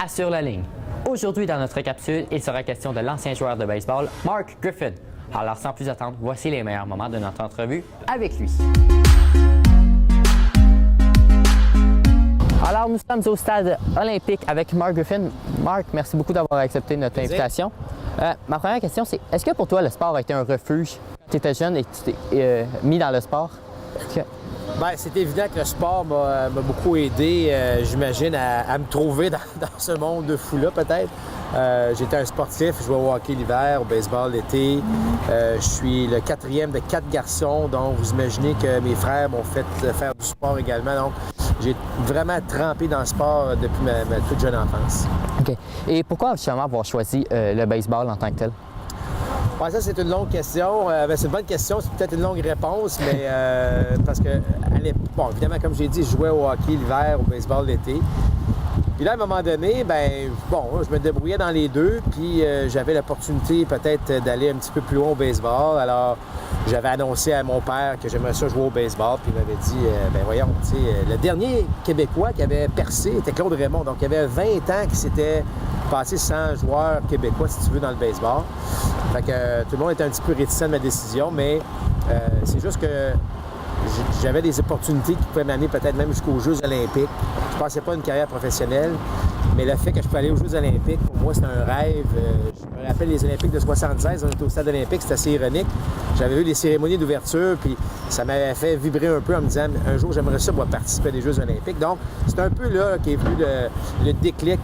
à Sur la ligne. Aujourd'hui, dans notre capsule, il sera question de l'ancien joueur de baseball, Mark Griffin. Alors, sans plus attendre, voici les meilleurs moments de notre entrevue avec lui. Alors, nous sommes au stade olympique avec Mark Griffin. Mark, merci beaucoup d'avoir accepté notre invitation. Ma première question, c'est est-ce que pour toi, le sport a été un refuge quand tu étais jeune et que tu t'es mis dans le sport? Bien, c'est évident que le sport m'a beaucoup aidé, j'imagine, à me trouver dans ce monde de fou-là, peut-être. J'étais un sportif, je jouais au hockey l'hiver, au baseball l'été. Je suis le quatrième de 4 garçons, donc vous imaginez que mes frères m'ont fait faire du sport également. Donc, j'ai vraiment trempé dans le sport depuis ma toute jeune enfance. OK. Et pourquoi justement avoir choisi le baseball en tant que tel? Ouais, ça, c'est une longue question. C'est une bonne question, c'est peut-être une longue réponse, mais parce que, bon, évidemment, comme j'ai dit, je jouais au hockey l'hiver, au baseball l'été. Puis là, à un moment donné, je me débrouillais dans les deux, puis j'avais l'opportunité peut-être d'aller un petit peu plus loin au baseball. Alors, j'avais annoncé à mon père que j'aimerais ça jouer au baseball, puis il m'avait dit, voyons, tu sais, le dernier Québécois qui avait percé était Claude Raymond. Donc, il y avait 20 ans qui s'était passé 100 joueurs québécois, si tu veux, dans le baseball. Fait que tout le monde était un petit peu réticent de ma décision, mais c'est juste que j'avais des opportunités qui pouvaient m'amener peut-être même jusqu'aux Jeux olympiques. Je ne pensais pas à une carrière professionnelle, mais le fait que je pouvais aller aux Jeux olympiques, pour moi, c'était un rêve. Je me rappelle les Olympiques de 76, on était au stade olympique, c'était assez ironique. J'avais vu les cérémonies d'ouverture, puis ça m'avait fait vibrer un peu en me disant un jour, j'aimerais ça pouvoir participer à des Jeux olympiques. Donc, c'est un peu là qu'est venu le déclic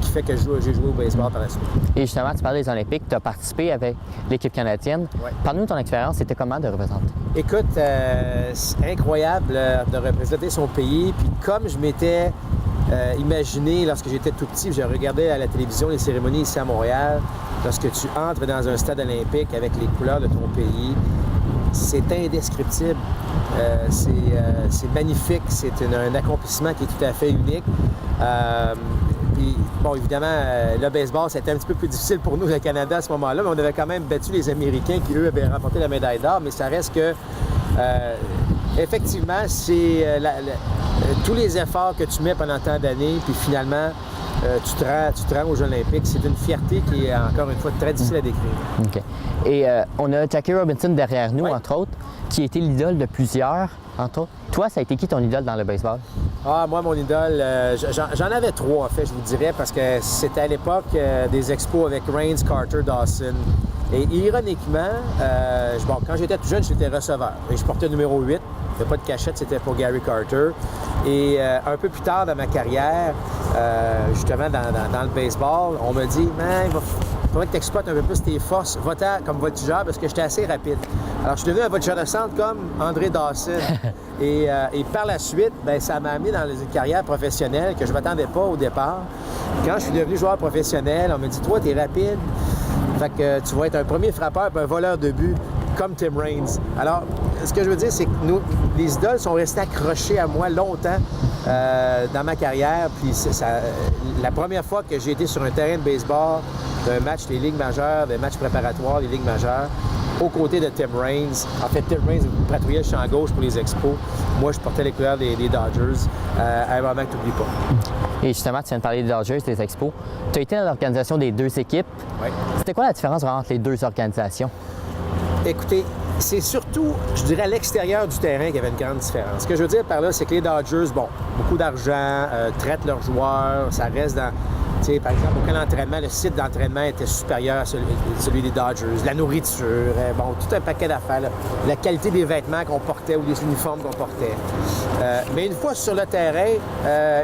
qui fait que j'ai joué au baseball par la suite. Et justement, tu parles des Olympiques, tu as participé avec l'équipe canadienne. Ouais. Parle-nous de ton expérience, c'était comment de représenter? Écoute, c'est incroyable de représenter son pays. Puis comme je m'étais imaginé lorsque j'étais tout petit, j'ai regardé à la télévision les cérémonies ici à Montréal, lorsque tu entres dans un stade olympique avec les couleurs de ton pays, c'est indescriptible. C'est magnifique. C'est un accomplissement qui est tout à fait unique. Puis, bon, évidemment, le baseball, c'était un petit peu plus difficile pour nous, le Canada, à ce moment-là, mais on avait quand même battu les Américains qui, eux, avaient remporté la médaille d'or, mais ça reste que, effectivement, c'est tous les efforts que tu mets pendant tant d'années, puis finalement, tu te rends aux Jeux olympiques. C'est une fierté qui est, encore une fois, très difficile à décrire. OK. Et on a Jackie Robinson derrière nous, entre autres, qui a été l'idole de plusieurs, entre autres. Toi, ça a été qui ton idole dans le baseball? Moi, mon idole, j'en avais 3, en fait, je vous dirais, parce que c'était à l'époque des expos avec Raines, Carter, Dawson. Et ironiquement, quand j'étais tout jeune, j'étais receveur. Et je portais numéro 8. Il n'y a pas de cachette, c'était pour Gary Carter. Et un peu plus tard dans ma carrière, justement dans le baseball, on me dit « Man, il faudrait que tu exploites un peu plus tes forces. Va-t'en comme voltigeur parce que j'étais assez rapide. » Alors, je suis devenu un voltigeur de centre comme André Dawson. Et par la suite, ça m'a amené dans une carrière professionnelle que je ne m'attendais pas au départ. Quand je suis devenu joueur professionnel, on m'a dit « Toi, tu es rapide. Fait que tu vas être un premier frappeur et un voleur de but comme Tim Raines. » Alors, ce que je veux dire, c'est que les idoles sont restées accrochées à moi longtemps dans ma carrière. Puis la première fois que j'ai été sur un terrain de baseball, d'un match des Ligues majeures, d'un match préparatoire des Ligues majeures, aux côtés de Tim Raines. En fait, Tim Raines patrouillait le champ gauche pour les expos. Moi, je portais les couleurs des Dodgers. À un moment que tu n'oublies pas. Et justement, tu viens de parler des Dodgers, des expos. Tu as été dans l'organisation des deux équipes. Oui. C'était quoi la différence vraiment entre les deux organisations? Écoutez, c'est surtout, je dirais, à l'extérieur du terrain qu'il y avait une grande différence. Ce que je veux dire par là, c'est que les Dodgers, beaucoup d'argent, traitent leurs joueurs, ça reste dans... Tu sais, par exemple, aucun entraînement, le site d'entraînement était supérieur à celui des Dodgers. La nourriture, tout un paquet d'affaires. La qualité des vêtements qu'on portait ou des uniformes qu'on portait. Mais une fois sur le terrain,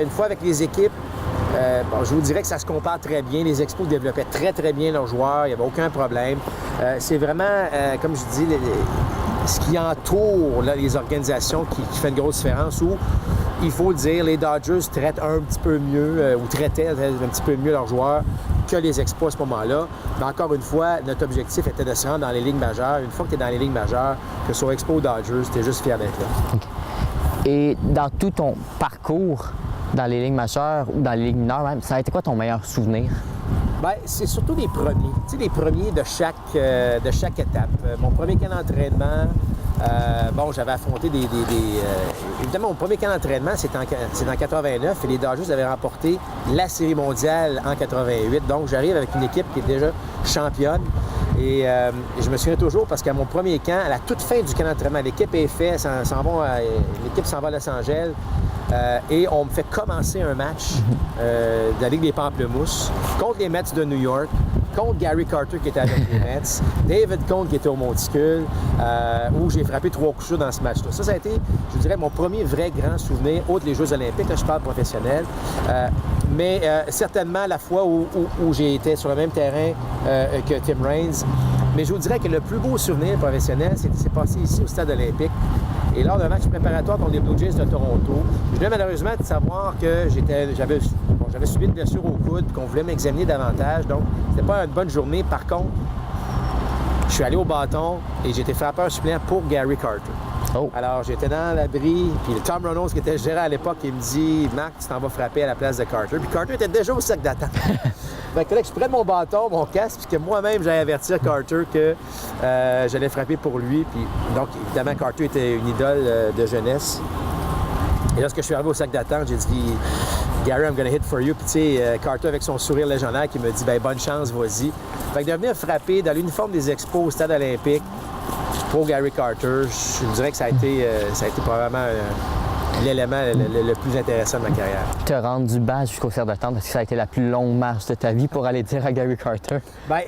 une fois avec les équipes, je vous dirais que ça se compare très bien. Les Expos développaient très, très bien leurs joueurs. Il n'y avait aucun problème. C'est vraiment, comme je dis, ce qui entoure les organisations qui fait une grosse différence où, il faut le dire, les Dodgers traitent un petit peu mieux ou traitaient un petit peu mieux leurs joueurs que les Expos à ce moment-là. Mais encore une fois, notre objectif était de se rendre dans les Ligues majeures. Une fois que tu es dans les Ligues majeures, que ce soit Expos ou Dodgers, tu es juste fier d'être là. Okay. Et dans tout ton parcours dans les Ligues majeures ou dans les Ligues mineures même, ça a été quoi ton meilleur souvenir? C'est surtout les premiers. Tu sais, les premiers de chaque étape. Mon premier camp d'entraînement, Bon, j'avais affronté évidemment, mon premier camp d'entraînement, c'est en 89 et les Dodgers avaient remporté la Série mondiale en 88. Donc, j'arrive avec une équipe qui est déjà championne. Et je me souviens toujours parce qu'à mon premier camp, à la toute fin du camp d'entraînement, l'équipe est faite, l'équipe s'en va à Los Angeles et on me fait commencer un match de la Ligue des Pamplemousses contre les Mets de New York, contre Gary Carter qui était avec les Mets, David Cone qui était au Monticule, où j'ai frappé 3 coups dans ce match-là. Ça a été, je dirais, mon premier vrai grand souvenir, autre les Jeux olympiques, là, je parle professionnel, mais certainement la fois où j'ai été sur le même terrain que Tim Raines. Mais je vous dirais que le plus beau souvenir professionnel, c'est passé ici au Stade olympique. Et lors d'un match préparatoire contre les Blue Jays de Toronto, je venais malheureusement de savoir que j'avais subi une blessure au coude et qu'on voulait m'examiner davantage. Donc, c'était pas une bonne journée. Par contre, je suis allé au bâton et j'ai été frappeur suppléant pour Gary Carter. Oh. Alors, j'étais dans l'abri, puis Tom Reynolds, qui était gérant à l'époque, il me dit « Marc, tu t'en vas frapper à la place de Carter. » Puis Carter était déjà au sac d'attente. Fait que là, je prenne mon bâton, mon casque, puis que moi-même, j'allais avertir Carter que j'allais frapper pour lui. Puis, donc, évidemment, Carter était une idole de jeunesse. Et lorsque je suis arrivé au sac d'attente, j'ai dit « Gary, I'm gonna hit for you. » Puis, tu sais, Carter, avec son sourire légendaire, qui me dit « Ben, bonne chance, vas-y. » Fait que de venir frapper dans l'uniforme des Expos au Stade olympique, pour Gary Carter, je dirais que ça a été probablement l'élément le plus intéressant de ma carrière. Te rendre du bas jusqu'au cerf de tente, est-ce que ça a été la plus longue marche de ta vie pour aller dire à Gary Carter? Bien,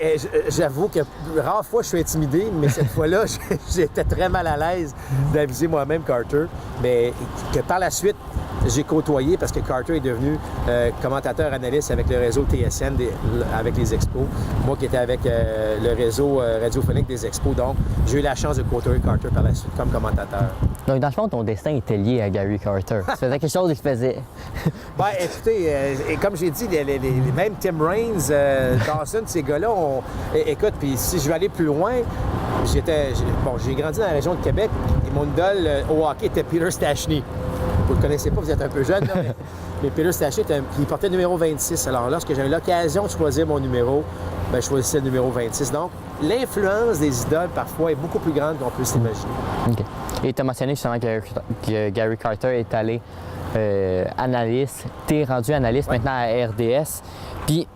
j'avoue que rare fois je suis intimidé, mais cette fois-là, j'étais très mal à l'aise d'aviser moi-même Carter. Mais que par la suite, j'ai côtoyé parce que Carter est devenu commentateur analyste avec le réseau TSN avec les Expos. Moi qui étais avec le réseau radiophonique des Expos. Donc, j'ai eu la chance de côtoyer Carter par la suite comme commentateur. Donc, dans le fond, ton destin était lié à Gary Carter. Tu faisais quelque chose qu'il faisait. Bien, écoutez, et comme j'ai dit, même Tim Raines, Dawson, ces gars-là, écoute, puis si je vais aller plus loin, j'ai grandi dans la région de Québec et mon idole au hockey était Peter Stachny. Vous ne le connaissez pas, vous êtes un peu jeune, là, mais Peter Stachny, il portait le numéro 26. Alors, lorsque j'avais l'occasion de choisir mon numéro, bien, je choisissais le numéro 26. Donc, l'influence des idoles, parfois, est beaucoup plus grande qu'on peut s'imaginer. OK. Et tu as mentionné justement que Gary Carter est allé analyste. Tu es rendu analyste maintenant à RDS. Puis,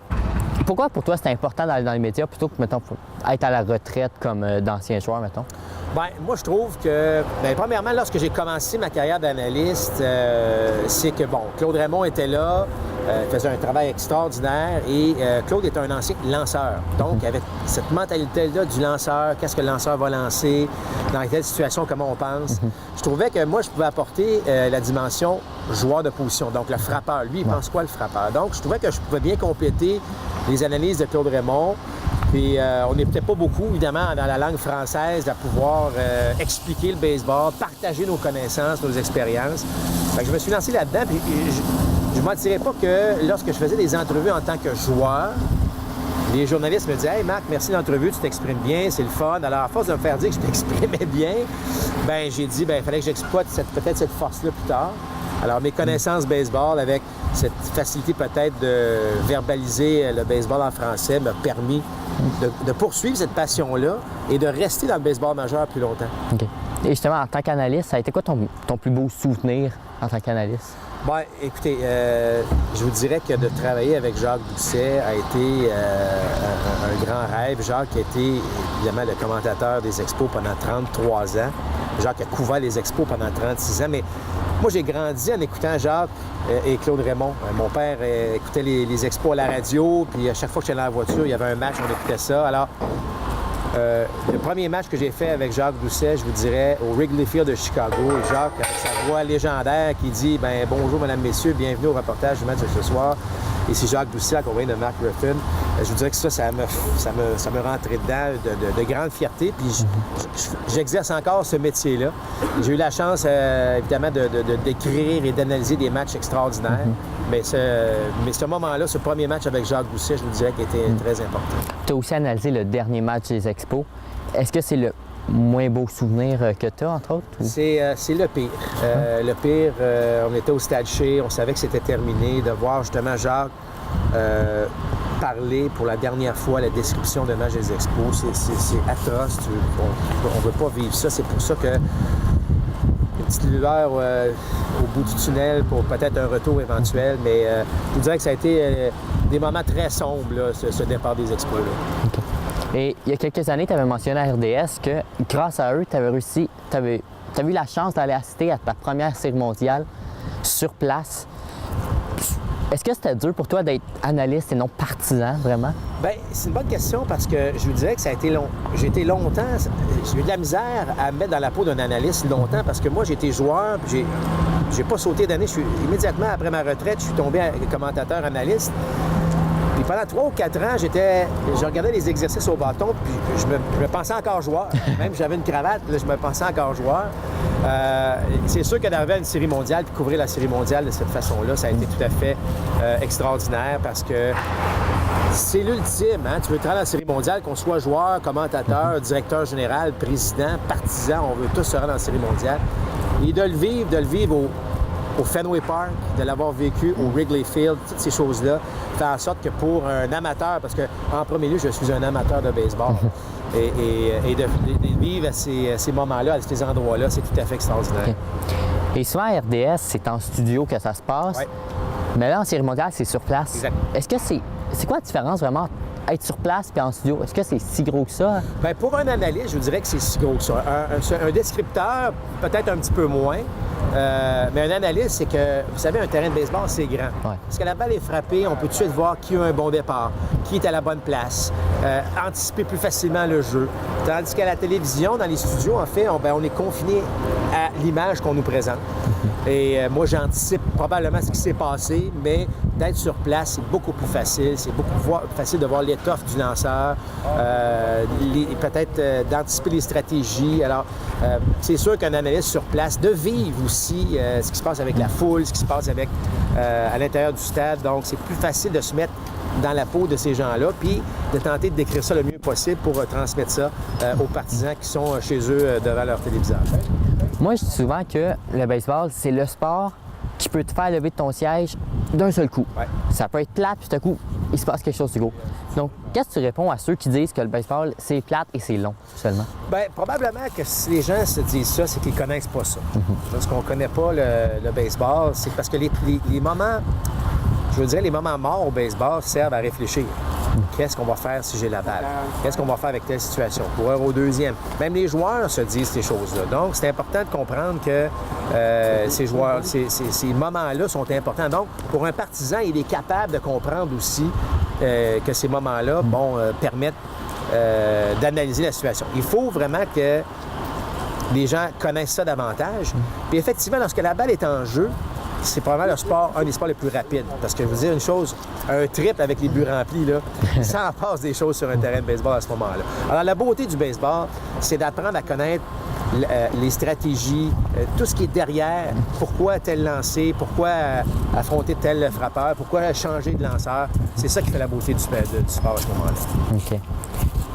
pourquoi pour toi c'est important d'aller dans les médias plutôt que, mettons, être à la retraite comme d'ancien joueur, mettons? Bien, moi, je trouve que, bien, premièrement, lorsque j'ai commencé ma carrière d'analyste, c'est que, bon, Claude Raymond était là, faisait un travail extraordinaire et Claude est un ancien lanceur. Donc, il avait cette mentalité-là du lanceur, qu'est-ce que le lanceur va lancer, dans quelle situation, comment on pense. Je trouvais que moi, je pouvais apporter la dimension joueur de position, donc le frappeur. Lui, il pense quoi, le frappeur? Donc, je trouvais que je pouvais bien compléter les analyses de Claude Raymond. Puis on n'est peut-être pas beaucoup, évidemment, dans la langue française, à pouvoir expliquer le baseball, partager nos connaissances, nos expériences. Fait que je me suis lancé là-dedans, puis je ne mentirais pas que lorsque je faisais des entrevues en tant que joueur, les journalistes me disaient « Hey Marc, merci de l'entrevue, tu t'exprimes bien, c'est le fun. » Alors, à force de me faire dire que je m'exprimais bien, bien, j'ai dit « Bien, il fallait que j'exploite peut-être cette force-là plus tard. » Alors, mes connaissances baseball, avec cette facilité peut-être de verbaliser le baseball en français, m'a permis de poursuivre cette passion-là et de rester dans le baseball majeur plus longtemps. OK. Et justement, en tant qu'analyste, ça a été quoi ton plus beau souvenir en tant qu'analyste? Bien, écoutez, je vous dirais que de travailler avec Jacques Doucet a été un grand rêve. Jacques a été, évidemment, le commentateur des Expos pendant 33 ans. Jacques a couvert les Expos pendant 36 ans, mais moi, j'ai grandi en écoutant Jacques et Claude Raymond. Mon père écoutait les Expos à la radio, puis à chaque fois que j'étais dans la voiture, il y avait un match, on écoutait ça. Alors, le premier match que j'ai fait avec Jacques Doucet, je vous dirais, au Wrigley Field de Chicago, et Jacques, avec sa voix légendaire, qui dit « Bien, bonjour, mesdames, messieurs, bienvenue au reportage du match de ce soir. » Et c'est Jacques Doucet, accompagné de Mark Ruffin. Je vous dirais que ça me rentrait dedans de grande fierté. Puis j'exerce encore ce métier-là. J'ai eu la chance, évidemment, d'écrire et d'analyser des matchs extraordinaires. Mais ce moment-là, ce premier match avec Jacques Doucet, je vous dirais qu'il était très important. Tu as aussi analysé le dernier match des Expos. Est-ce que c'est le moins beau souvenir que tu as, entre autres? Ou... C'est le pire. Le pire, on était au Stade Shea, on savait que c'était terminé. De voir justement Jacques parler pour la dernière fois la description de match des Expos. C'est atroce. On ne veut pas vivre ça. C'est pour ça que une petite lueur au bout du tunnel pour peut-être un retour éventuel. Mais je vous dirais que ça a été des moments très sombres, là, ce départ des Expos. Là. Okay. Et il y a quelques années, tu avais mentionné à RDS que grâce à eux, tu avais eu la chance d'aller assister à ta première série mondiale sur place. Est-ce que c'était dur pour toi d'être analyste et non partisan, vraiment? Bien, c'est une bonne question parce que je vous dirais que ça a été long. J'ai été longtemps, j'ai eu de la misère à me mettre dans la peau d'un analyste longtemps parce que moi, j'ai été joueur, puis j'ai pas sauté d'année. Immédiatement après ma retraite, je suis tombé commentateur analyste. Puis pendant 3 ou 4 ans, je regardais les exercices au bâton, puis je me pensais encore joueur. Même j'avais une cravate, là, je me pensais encore joueur. C'est sûr que d'arriver à une série mondiale, puis couvrir la série mondiale de cette façon-là, ça a été tout à fait extraordinaire parce que c'est l'ultime. Hein? Tu veux travailler à la série mondiale, qu'on soit joueur, commentateur, directeur général, président, partisan, on veut tous se rendre dans la série mondiale. Et de le vivre au Fenway Park, de l'avoir vécu au Wrigley Field, toutes ces choses-là, fait en sorte que pour un amateur, parce qu'en premier lieu, je suis un amateur de baseball, et de vivre à ces moments-là, à ces endroits-là, c'est tout à fait extraordinaire. Okay. Et souvent, à RDS, c'est en studio que ça se passe, ouais. Mais là, en série mondiale, c'est sur place. Exact. Est-ce que c'est quoi la différence vraiment être sur place et en studio? Est-ce que c'est si gros que ça? Bien, pour un analyste, je vous dirais que c'est si gros que ça. Un descripteur, peut-être un petit peu moins. Mais un analyste, c'est que, vous savez, un terrain de baseball, c'est grand. Ouais. Parce que la balle est frappée, on peut tout de suite voir qui a un bon départ, qui est à la bonne place, anticiper plus facilement le jeu. Tandis qu'à la télévision, dans les studios, en fait, on est confiné à l'image qu'on nous présente. Et moi, j'anticipe probablement ce qui s'est passé, mais d'être sur place, c'est beaucoup plus facile. C'est beaucoup plus facile de voir l'étoffe du lanceur, peut-être d'anticiper les stratégies. Alors, c'est sûr qu'un analyste sur place, de vivre aussi ce qui se passe avec la foule, ce qui se passe à l'intérieur du stade. Donc, c'est plus facile de se mettre dans la peau de ces gens-là, puis de tenter de décrire ça le mieux possible pour transmettre ça aux partisans qui sont chez eux devant leur téléviseur. Moi, je dis souvent que le baseball, c'est le sport qui peut te faire lever de ton siège d'un seul coup. Ouais. Ça peut être plate, puis tout à coup, il se passe quelque chose de gros. Donc, qu'est-ce que tu réponds à ceux qui disent que le baseball, c'est plate et c'est long seulement? Bien, probablement que si les gens se disent ça, c'est qu'ils ne connaissent pas ça. Parce qu'on ne connaît pas le baseball, c'est parce que les moments, je veux dire, les moments morts au baseball servent à réfléchir. Qu'est-ce qu'on va faire si j'ai la balle? Qu'est-ce qu'on va faire avec telle situation? Coureur au deuxième. Même les joueurs se disent ces choses-là. Donc, c'est important de comprendre que ces moments-là sont importants. Donc, pour un partisan, il est capable de comprendre aussi que ces moments-là permettent d'analyser la situation. Il faut vraiment que les gens connaissent ça davantage. Puis effectivement, lorsque la balle est en jeu, c'est probablement un des sports les plus rapides. Parce que je veux dire une chose, un triple avec les buts remplis, là, ça en passe des choses sur un terrain de baseball à ce moment-là. Alors, la beauté du baseball, c'est d'apprendre à connaître les stratégies, tout ce qui est derrière, pourquoi tel lancer, pourquoi affronter tel frappeur, pourquoi changer de lanceur. C'est ça qui fait la beauté du sport à ce moment-là. OK.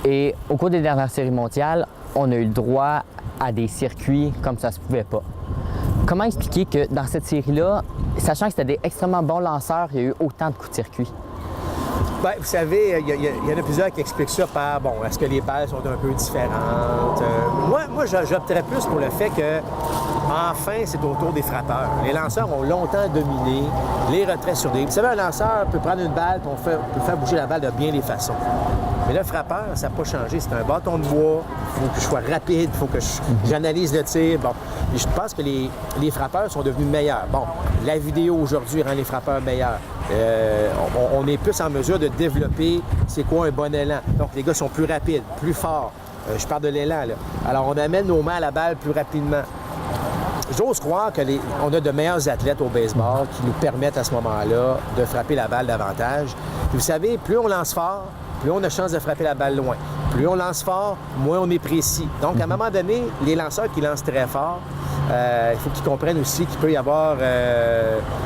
Et au cours des dernières séries mondiales, on a eu le droit à des circuits comme ça se pouvait pas. Comment expliquer que dans cette série-là, sachant que c'était des extrêmement bons lanceurs, il y a eu autant de coups de circuit? Bien, vous savez, il y en a plusieurs qui expliquent ça par, est-ce que les balles sont un peu différentes? Moi, j'opterais plus pour le fait que, enfin, c'est au tour des frappeurs. Les lanceurs ont longtemps dominé les retraits sur des... Vous savez, un lanceur peut prendre une balle, on peut faire bouger la balle de bien des façons. Mais le frappeur, ça n'a pas changé. C'est un bâton de bois. Il faut que je sois rapide. Il faut que j'analyse le tir. Bon, et je pense que les frappeurs sont devenus meilleurs. Bon, la vidéo aujourd'hui rend les frappeurs meilleurs. On est plus en mesure de développer c'est quoi un bon élan. Donc, les gars sont plus rapides, plus forts. Je parle de l'élan, là. Alors, on amène nos mains à la balle plus rapidement. J'ose croire qu'on a de meilleurs athlètes au baseball qui nous permettent à ce moment-là de frapper la balle davantage. Puis vous savez, plus on lance fort, plus on a chance de frapper la balle loin. Plus on lance fort, moins on est précis. Donc, à un moment donné, les lanceurs qui lancent très fort, il faut qu'ils comprennent aussi qu'il peut y avoir...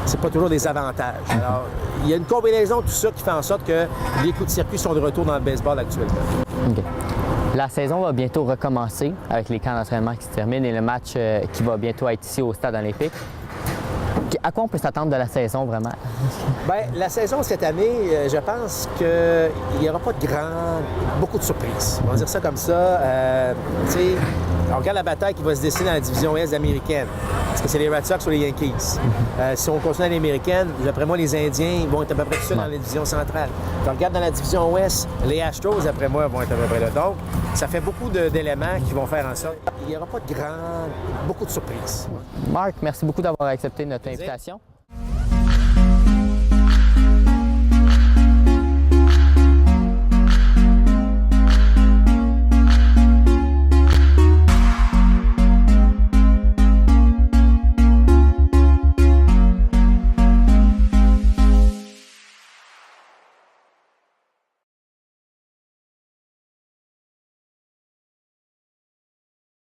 c'est pas toujours des avantages. Alors, il y a une combinaison de tout ça qui fait en sorte que les coups de circuit sont de retour dans le baseball actuellement. OK. La saison va bientôt recommencer avec les camps d'entraînement qui se terminent et le match qui va bientôt être ici au Stade olympique. À quoi on peut s'attendre de la saison, vraiment? Bien, la saison cette année, je pense qu'il n'y aura pas beaucoup de surprises. On va dire ça comme ça. Tu sais, on regarde la bataille qui va se dessiner dans la division Est américaine. Est-ce que c'est les Red Sox ou les Yankees? Si on continue dans l'américaine, d'après moi, les Indiens vont être à peu près tout seuls dans la division centrale. Quand on regarde dans la division Ouest, les Astros, après moi, vont être à peu près là. Donc, ça fait beaucoup d'éléments qui vont faire en sorte qu'il n'y aura pas beaucoup de surprises. Marc, merci beaucoup d'avoir accepté notre invitation.